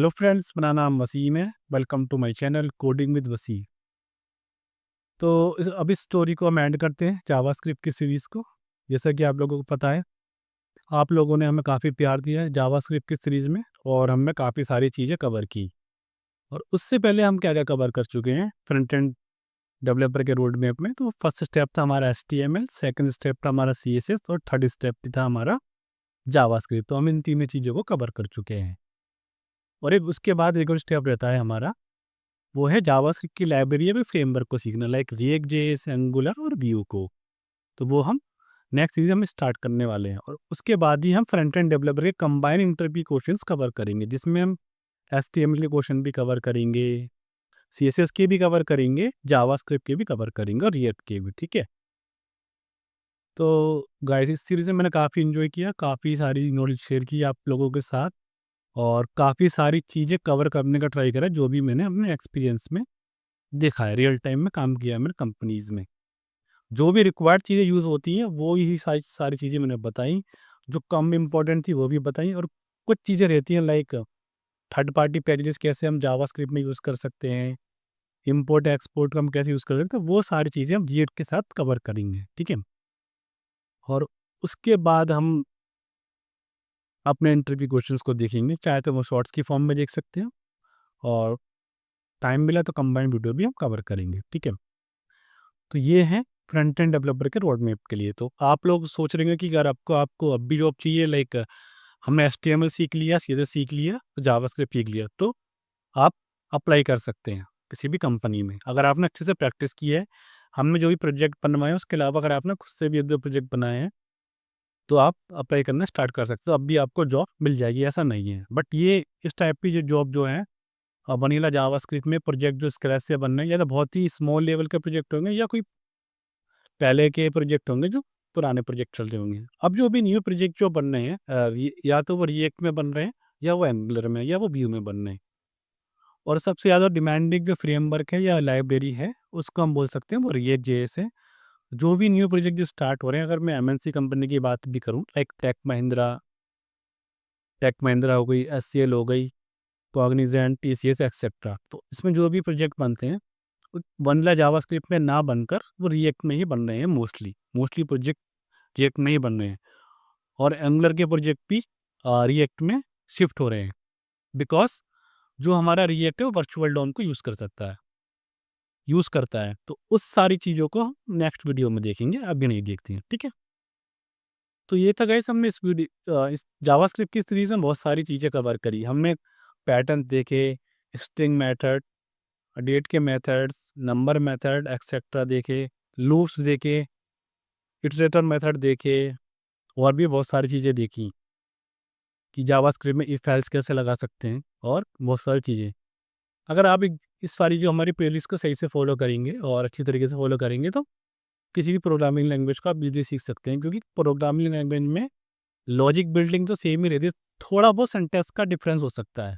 Hello friends, मेरा नाम वसीम है। Welcome to my channel coding with Waseem. तो अब इस स्टोरी को हम एंड करते हैं जावास्क्रिप्ट की सीरीज़ को। जैसा कि आप लोगों को पता है, आप लोगों ने हमें काफ़ी प्यार दिया है जावास्क्रिप्ट की सीरीज़ में, और हमने काफ़ी सारी चीज़ें कवर की। और उससे पहले हम क्या क्या कवर कर चुके हैं फ्रंट एंड डेवलपर के रोड मैप में। तो फर्स्ट स्टेप था हमारा HTML, सेकंड स्टेप था हमारा CSS, और थर्ड स्टेप था हमारा जावास्क्रिप्ट। तो हम इन तीनों चीज़ों को कवर कर चुके हैं। और एक उसके बाद एक और स्टेप रहता है हमारा, वो है जावास्क्रिप्ट की लाइब्रेरी में फ्रेमवर्क को सीखना, लाइक रिएक्ट जेएस, एंगुलर और व्यू को। तो वो हम नेक्स्ट सीरीज हम स्टार्ट करने वाले हैं। और उसके बाद ही हम फ्रंट एंड डेवलपर के कंबाइन इंटरव्यू क्वेश्चंस कवर करेंगे, जिसमें हम HTML के क्वेश्चन भी कवर करेंगे, CSS के भी कवर करेंगे, जावास्क्रिप्ट के भी कवर करेंगे, और रिएक्ट के भी। ठीक है। तो गाइस, इस सीरीज में मैंने काफ़ी इन्जॉय किया, काफ़ी सारी नॉलेज शेयर की आप लोगों के साथ, और काफ़ी सारी चीज़ें कवर करने का ट्राई करा जो भी मैंने अपने एक्सपीरियंस में देखा है, रियल टाइम में काम किया है मैंने कंपनीज़ में। जो भी रिक्वायर्ड चीज़ें यूज़ होती हैं, वो ही सारी सारी चीज़ें मैंने बताई। जो कम इम्पोर्टेंट थी वो भी बताई, और कुछ चीज़ें रहती हैं लाइक थर्ड पार्टी पैकेजेस कैसे हम जावास्क्रिप्ट में यूज़ कर सकते हैं, इम्पोर्ट एक्सपोर्ट का हम कैसे यूज़ कर सकते हैं, वो सारी चीज़ें हम जीएट के साथ कवर करेंगे। ठीक है। और उसके बाद हम अपने इंटरव्यू क्वेश्चंस को देखेंगे, चाहे तो वो शॉर्ट्स की फॉर्म में देख सकते हैं, और टाइम मिला तो कंबाइंड वीडियो भी हम कवर करेंगे। ठीक है। तो ये है फ्रंट एंड डेवलपर के रोड मैप के लिए। तो आप लोग सोच रहे हैं कि अगर आपको आपको अब भी जॉब चाहिए, लाइक हमने HTML सीख लिया, CSS सीख लिया, जावास्क्रिप्ट सीख लिया, तो आप अप्लाई कर सकते हैं किसी भी कंपनी में। अगर आपने अच्छे से प्रैक्टिस की है, हमने जो भी प्रोजेक्ट बनवाए उसके अलावा अगर आपने खुद से भी 1-2 प्रोजेक्ट बनाए हैं, तो आप अप्लाई करना स्टार्ट कर सकते हो। अब भी आपको जॉब मिल जाएगी, ऐसा नहीं है। बट ये इस टाइप की जो जॉब जो है, वनीला जावास्क्रिप्ट में प्रोजेक्ट जो स्क्रैच से बन रहे हैं, या तो बहुत ही स्मॉल लेवल के प्रोजेक्ट होंगे, या कोई पहले के प्रोजेक्ट होंगे जो पुराने प्रोजेक्ट चल रहे होंगे। अब जो भी न्यू प्रोजेक्ट जो बन रहे हैं, या तो वो रिएक्ट में बन रहे हैं, या वो एंगुलर में, या वो व्यू में बन रहे हैं। और सबसे ज़्यादा डिमांडिंग जो फ्रेमवर्क है या लाइब्रेरी है, उसको हम बोल सकते हैं वो रिएक्ट जेएस है। जो भी न्यू प्रोजेक्ट जो स्टार्ट हो रहे हैं, अगर मैं MNC कंपनी की बात भी करूँ, लाइक टेक महिंद्रा हो गई, HCL हो गई, कॉग्निजेंट, TCS एक्सेट्रा, तो इसमें जो भी प्रोजेक्ट बनते हैं, वनला जावास्क्रिप्ट में ना बनकर वो रिएक्ट में ही बन रहे हैं। मोस्टली मोस्टली प्रोजेक्ट रिएक्ट में ही बन रहे हैं, और एंगुलर के प्रोजेक्ट भी रिएक्ट में शिफ्ट हो रहे हैं, बिकॉज जो हमारा रिएक्ट है वो वर्चुअल डॉम को यूज़ करता है। तो उस सारी चीज़ों को हम नेक्स्ट वीडियो में देखेंगे, अभी नहीं देखते हैं। ठीक है। तो ये था गाइस, हमने इस जावास्क्रिप्ट की सीरीज में बहुत सारी चीज़ें कवर करी। हमने पैटर्न देखे, स्ट्रिंग मेथड, डेट के मेथड्स, नंबर मेथड एक्सेट्रा देखे, लूप्स देखे, इटरेटर मेथड देखे, और भी बहुत सारी चीज़ें देखी कि जावास्क्रिप्ट में इफ एल्स कैसे लगा सकते हैं, और बहुत सारी चीज़ें। अगर आप इस सारी जो हमारी प्लेलिस्ट को सही से फॉलो करेंगे और अच्छी तरीके से फॉलो करेंगे, तो किसी भी प्रोग्रामिंग लैंग्वेज को आप इजीली सीख सकते हैं, क्योंकि प्रोग्रामिंग लैंग्वेज में लॉजिक बिल्डिंग तो सेम ही रहती है, थोड़ा बहुत सिंटैक्स का डिफरेंस हो सकता है।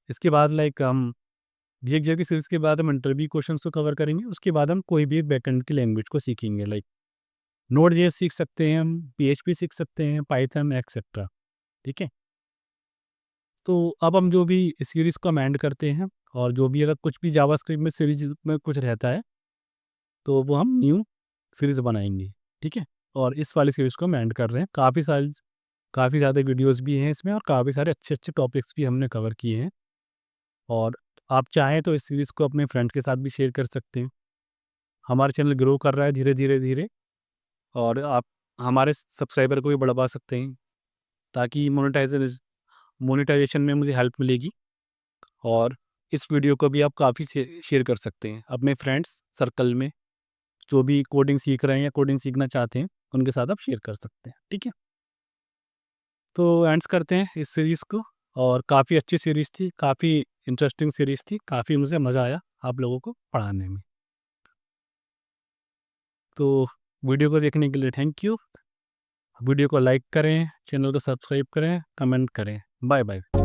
इसके बाद लाइक हम एक की सीरीज के बाद हम इंटरव्यू क्वेश्चंस को कवर करेंगे। उसके बाद हम कोई भी एक बैकएंड की लैंग्वेज को सीखेंगे, लाइक नोड जेएस सीख सकते हैं, हम PHP सीख सकते हैं, पाइथन एक्सेट्रा। ठीक है। तो अब हम जो भी इस सीरीज़ को हम एंड करते हैं, और जो भी अगर कुछ भी जावास्क्रिप्ट में सीरीज में कुछ रहता है, तो वो हम न्यू सीरीज़ बनाएंगे। ठीक है। और इस वाली सीरीज़ को हम एंड कर रहे हैं। काफ़ी ज़्यादा वीडियोस भी हैं इसमें, और काफ़ी सारे अच्छे अच्छे टॉपिक्स भी हमने कवर किए हैं। और आप चाहें तो इस सीरीज़ को अपने फ्रेंड्स के साथ भी शेयर कर सकते हैं। हमारा चैनल ग्रो कर रहा है धीरे धीरे धीरे, और आप हमारे सब्सक्राइबर को भी बढ़वा सकते हैं, ताकि मोनेटाइजेशन में मुझे हेल्प मिलेगी। और इस वीडियो को भी आप काफ़ी शेयर कर सकते हैं अपने फ्रेंड्स सर्कल में, जो भी कोडिंग सीख रहे हैं या कोडिंग सीखना चाहते हैं, उनके साथ आप शेयर कर सकते हैं। ठीक है। तो एंड्स करते हैं इस सीरीज़ को। और काफ़ी अच्छी सीरीज़ थी, काफ़ी इंटरेस्टिंग सीरीज़ थी, काफ़ी मुझे मज़ा आया आप लोगों को पढ़ाने में। तो वीडियो को देखने के लिए थैंक यू। वीडियो को लाइक करें, चैनल को सब्सक्राइब करें, कमेंट करें। Bye bye.